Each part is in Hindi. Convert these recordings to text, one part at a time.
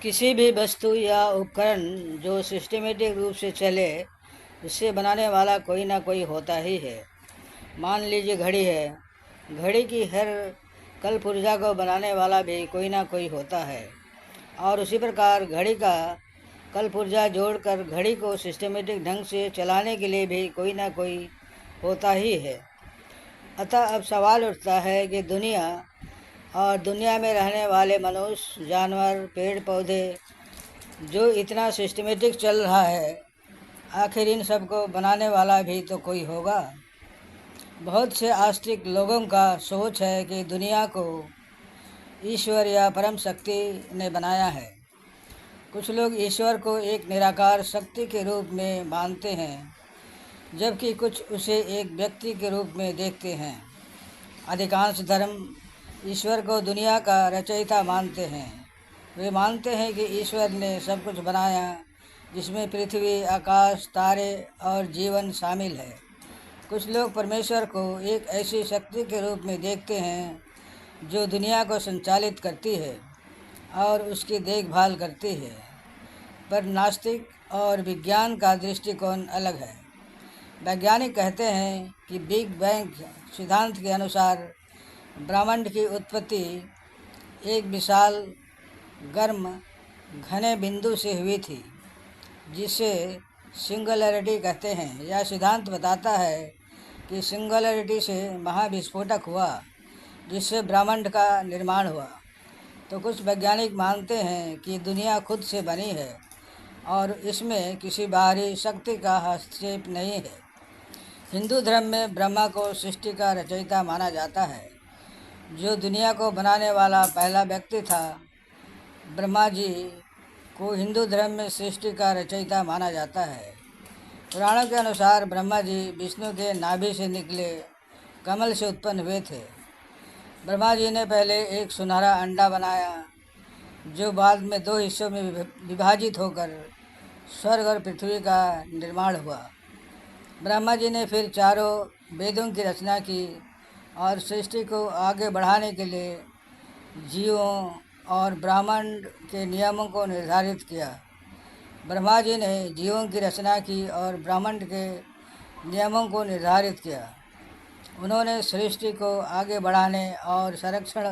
किसी भी वस्तु या उपकरण जो सिस्टमेटिक रूप से चले, उसे बनाने वाला कोई ना कोई होता ही है। मान लीजिए घड़ी है। घड़ी की हर कलपुर्जा को बनाने वाला भी कोई ना कोई होता है, और उसी प्रकार घड़ी का कलपुर्जा जोड़कर घड़ी को सिस्टमेटिक ढंग से चलाने के लिए भी कोई ना कोई होता ही है। अतः अब सवाल उठता है कि दुनिया और दुनिया में रहने वाले मनुष्य, जानवर, पेड़ पौधे जो इतना सिस्टमेटिक चल रहा है, आखिर इन सबको बनाने वाला भी तो कोई होगा। बहुत से आस्तिक लोगों का सोच है कि दुनिया को ईश्वर या परम शक्ति ने बनाया है। कुछ लोग ईश्वर को एक निराकार शक्ति के रूप में मानते हैं, जबकि कुछ उसे एक व्यक्ति के रूप में देखते हैं। अधिकांश धर्म ईश्वर को दुनिया का रचयिता मानते हैं। वे मानते हैं कि ईश्वर ने सब कुछ बनाया, जिसमें पृथ्वी, आकाश, तारे और जीवन शामिल है। कुछ लोग परमेश्वर को एक ऐसी शक्ति के रूप में देखते हैं जो दुनिया को संचालित करती है और उसकी देखभाल करती है। पर नास्तिक और विज्ञान का दृष्टिकोण अलग है। वैज्ञानिक कहते हैं कि बिग बैंग सिद्धांत के अनुसार ब्रह्मांड की उत्पत्ति एक विशाल, गर्म, घने बिंदु से हुई थी, जिसे सिंगुलैरिटी कहते हैं। यह सिद्धांत बताता है कि सिंगुलैरिटी से महाविस्फोटक हुआ, जिससे ब्रह्मांड का निर्माण हुआ। तो कुछ वैज्ञानिक मानते हैं कि दुनिया खुद से बनी है और इसमें किसी बाहरी शक्ति का हस्तक्षेप नहीं है। हिंदू धर्म में ब्रह्मा को सृष्टि का रचयिता माना जाता है। जो दुनिया को बनाने वाला पहला व्यक्ति था, ब्रह्मा जी को हिंदू धर्म में सृष्टि का रचयिता माना जाता है। पुराणों के अनुसार ब्रह्मा जी विष्णु के नाभि से निकले कमल से उत्पन्न हुए थे। ब्रह्मा जी ने पहले एक सुनहरा अंडा बनाया, जो बाद में दो हिस्सों में विभाजित होकर स्वर्ग और पृथ्वी का निर्माण हुआ। ब्रह्मा जी ने फिर चारों वेदों की रचना की और सृष्टि को आगे बढ़ाने के लिए जीवों और ब्रह्मांड के नियमों को निर्धारित किया। ब्रह्मा जी ने जीवों की रचना की और ब्रह्मांड के नियमों को निर्धारित किया। उन्होंने सृष्टि को आगे बढ़ाने और संरक्षण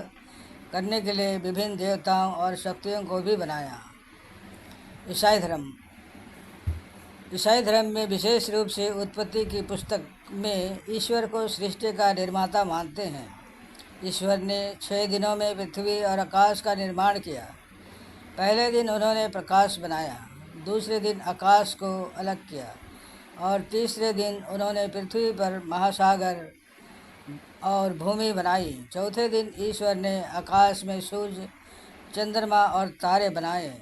करने के लिए विभिन्न देवताओं और शक्तियों को भी बनाया। ईसाई धर्म ईसाई धर्म में विशेष रूप से उत्पत्ति की पुस्तक में ईश्वर को सृष्टि का निर्माता मानते हैं। ईश्वर ने 6 दिनों में पृथ्वी और आकाश का निर्माण किया। पहले दिन उन्होंने प्रकाश बनाया, दूसरे दिन आकाश को अलग किया और तीसरे दिन उन्होंने पृथ्वी पर महासागर और भूमि बनाई। चौथे दिन ईश्वर ने आकाश में सूर्य, चंद्रमा और तारे बनाए।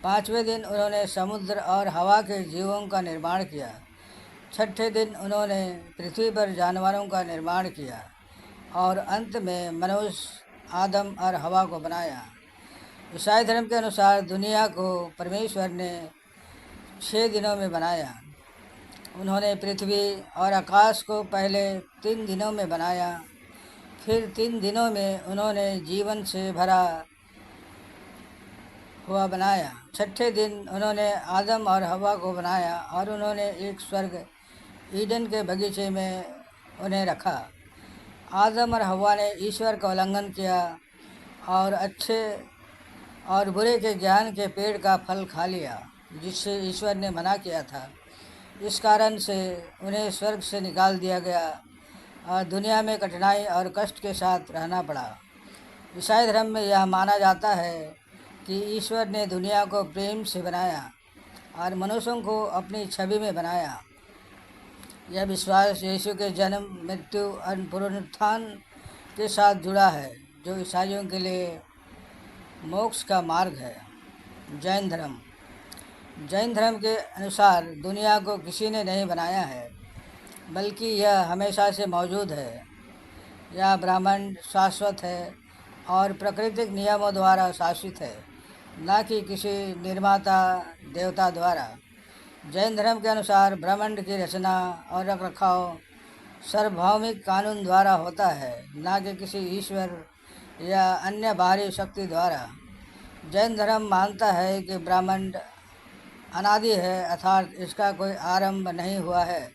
पाँचवें दिन उन्होंने समुद्र और हवा के जीवों का निर्माण किया। छठे दिन उन्होंने पृथ्वी पर जानवरों का निर्माण किया और अंत में मनुष्य, आदम और हवा को बनाया। ईसाई धर्म के अनुसार दुनिया को परमेश्वर ने 6 दिनों में बनाया। उन्होंने पृथ्वी और आकाश को पहले 3 दिनों में बनाया। फिर 3 दिनों में उन्होंने जीवन से भरा हुआ बनाया। छठे दिन उन्होंने आदम और हवा को बनाया और उन्होंने एक स्वर्ग ईडन के बगीचे में उन्हें रखा। आदम और हवा ने ईश्वर का उल्लंघन किया और अच्छे और बुरे के ज्ञान के पेड़ का फल खा लिया, जिससे ईश्वर ने मना किया था। इस कारण से उन्हें स्वर्ग से निकाल दिया गया और दुनिया में कठिनाई और कष्ट के साथ रहना पड़ा। ईसाई धर्म में यह माना जाता है कि ईश्वर ने दुनिया को प्रेम से बनाया और मनुष्यों को अपनी छवि में बनाया। यह विश्वास यीशु के जन्म, मृत्यु और पुनरुत्थान के साथ जुड़ा है, जो ईसाइयों के लिए मोक्ष का मार्ग है। जैन धर्म के अनुसार दुनिया को किसी ने नहीं बनाया है, बल्कि यह हमेशा से मौजूद है। यह ब्रह्मांड शाश्वत है और प्राकृतिक नियमों द्वारा शासित है, न कि किसी निर्माता देवता द्वारा। जैन धर्म के अनुसार ब्रह्मांड की रचना और रखरखाव सार्वभौमिक कानून द्वारा होता है, न कि किसी ईश्वर या अन्य बाहरी शक्ति द्वारा। जैन धर्म मानता है कि ब्रह्मांड अनादि है, अर्थात इसका कोई आरंभ नहीं हुआ है,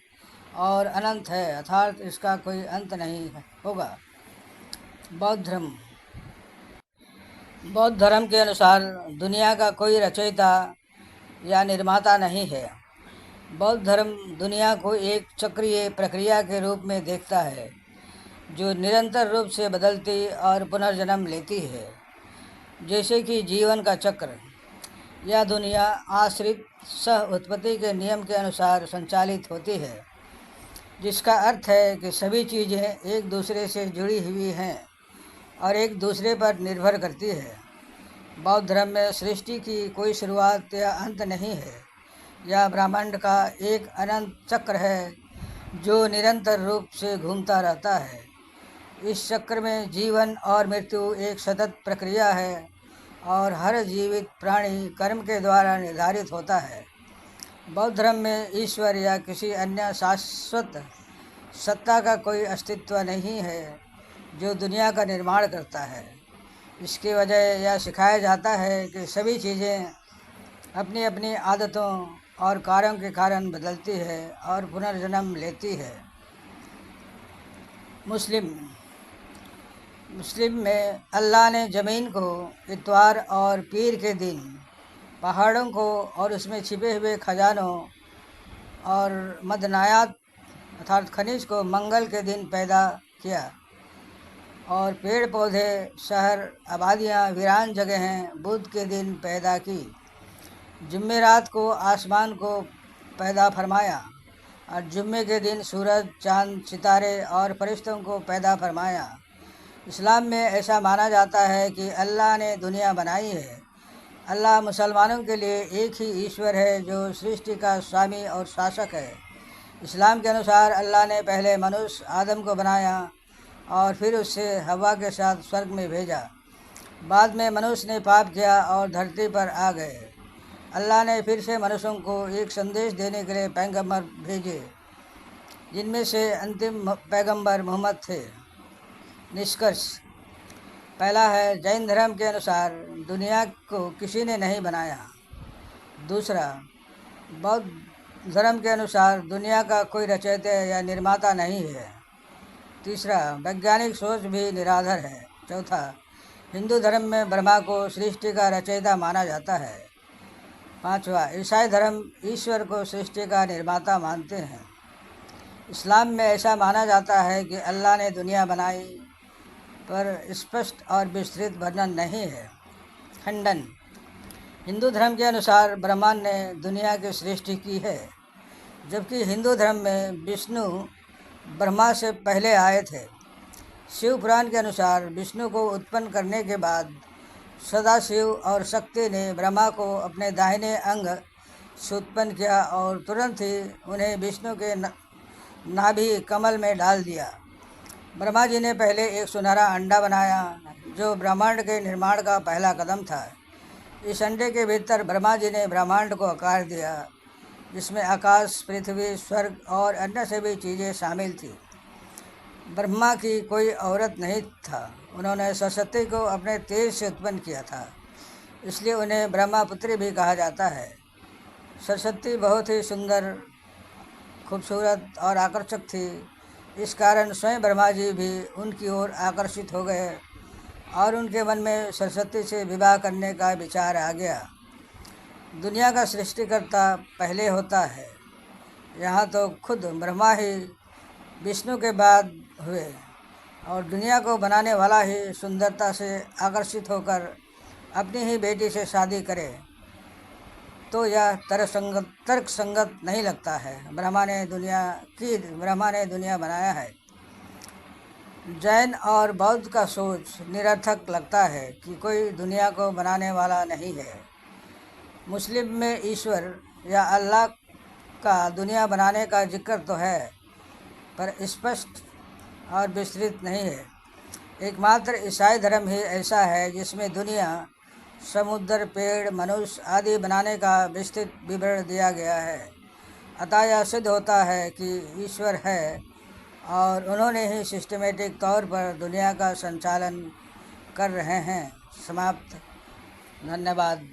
और अनंत है, अर्थात इसका कोई अंत नहीं होगा। बौद्ध धर्म के अनुसार दुनिया का कोई रचयिता या निर्माता नहीं है। बौद्ध धर्म दुनिया को एक चक्रीय प्रक्रिया के रूप में देखता है, जो निरंतर रूप से बदलती और पुनर्जन्म लेती है। जैसे कि जीवन का चक्र, यह दुनिया आश्रित सह उत्पत्ति के नियम के अनुसार संचालित होती है, जिसका अर्थ है कि सभी चीज़ें एक दूसरे से जुड़ी हुई हैं और एक दूसरे पर निर्भर करती है। बौद्ध धर्म में सृष्टि की कोई शुरुआत या अंत नहीं है। यह ब्रह्मांड का एक अनंत चक्र है जो निरंतर रूप से घूमता रहता है। इस चक्र में जीवन और मृत्यु एक सतत प्रक्रिया है और हर जीवित प्राणी कर्म के द्वारा निर्धारित होता है। बौद्ध धर्म में ईश्वर या किसी अन्य शाश्वत सत्ता का कोई अस्तित्व नहीं है जो दुनिया का निर्माण करता है। इसकी वजह यह सिखाया जाता है कि सभी चीज़ें अपनी अपनी आदतों और कार्यों के कारण बदलती है और पुनर्जन्म लेती है। मुस्लिम में अल्लाह ने ज़मीन को इतवार और पीर के दिन, पहाड़ों को और उसमें छिपे हुए खजानों और मदनायात अर्थात खनिज को मंगल के दिन पैदा किया, और पेड़ पौधे, शहर, आबादियाँ, वीरान जगहें बुध के दिन पैदा की। जुम्मेरात को आसमान को पैदा फरमाया और जुम्मे के दिन सूरज, चाँद, सितारे और फरिश्तों को पैदा फरमाया। इस्लाम में ऐसा माना जाता है कि अल्लाह ने दुनिया बनाई है। अल्लाह मुसलमानों के लिए एक ही ईश्वर है जो सृष्टि का स्वामी और शासक है। इस्लाम के अनुसार अल्लाह ने पहले मनुष्य आदम को बनाया और फिर उससे हवा के साथ स्वर्ग में भेजा। बाद में मनुष्य ने पाप किया और धरती पर आ गए। अल्लाह ने फिर से मनुष्यों को एक संदेश देने के लिए पैगंबर भेजे, जिनमें से अंतिम पैगंबर मोहम्मद थे। निष्कर्ष: पहला है, जैन धर्म के अनुसार दुनिया को किसी ने नहीं बनाया। दूसरा, बौद्ध धर्म के अनुसार दुनिया का कोई रचयिता या निर्माता नहीं है। तीसरा, वैज्ञानिक सोच भी निराधार है। चौथा, हिंदू धर्म में ब्रह्मा को सृष्टि का रचयिता माना जाता है। पांचवा, ईसाई धर्म ईश्वर को सृष्टि का निर्माता मानते हैं। इस्लाम में ऐसा माना जाता है कि अल्लाह ने दुनिया बनाई, पर स्पष्ट और विस्तृत वर्णन नहीं है। खंडन: हिंदू धर्म के अनुसार ब्रह्मा ने दुनिया की सृष्टि की है, जबकि हिंदू धर्म में विष्णु ब्रह्मा से पहले आए थे। शिव पुराण के अनुसार विष्णु को उत्पन्न करने के बाद सदाशिव और शक्ति ने ब्रह्मा को अपने दाहिने अंग से उत्पन्न किया और तुरंत ही उन्हें विष्णु के नाभि कमल में डाल दिया। ब्रह्मा जी ने पहले एक सुनहरा अंडा बनाया, जो ब्रह्मांड के निर्माण का पहला कदम था। इस अंडे के भीतर ब्रह्मा जी ने ब्रह्मांड को आकार दिया, जिसमें आकाश, पृथ्वी, स्वर्ग और अन्य सभी चीज़ें शामिल थी। ब्रह्मा की कोई औरत नहीं था। उन्होंने सरस्वती को अपने तेज से उत्पन्न किया था, इसलिए उन्हें ब्रह्मापुत्री भी कहा जाता है। सरस्वती बहुत ही सुंदर, खूबसूरत और आकर्षक थी। इस कारण स्वयं ब्रह्मा जी भी उनकी ओर आकर्षित हो गए और उनके मन में सरस्वती से विवाह करने का विचार आ गया। दुनिया का सृष्टिकर्ता पहले होता है। यहाँ तो खुद ब्रह्मा ही विष्णु के बाद हुए, और दुनिया को बनाने वाला ही सुंदरता से आकर्षित होकर अपनी ही बेटी से शादी करे, तो यह तर्क संगत नहीं लगता है। ब्रह्मा ने दुनिया बनाया है। जैन और बौद्ध का सोच निरर्थक लगता है कि कोई दुनिया को बनाने वाला नहीं है। मुस्लिम में ईश्वर या अल्लाह का दुनिया बनाने का जिक्र तो है, पर स्पष्ट और विस्तृत नहीं है। एकमात्र ईसाई धर्म ही ऐसा है जिसमें दुनिया, समुद्र, पेड़, मनुष्य आदि बनाने का विस्तृत विवरण दिया गया है। अतः यह सिद्ध होता है कि ईश्वर है और उन्होंने ही सिस्टमेटिक तौर पर दुनिया का संचालन कर रहे हैं। समाप्त। धन्यवाद।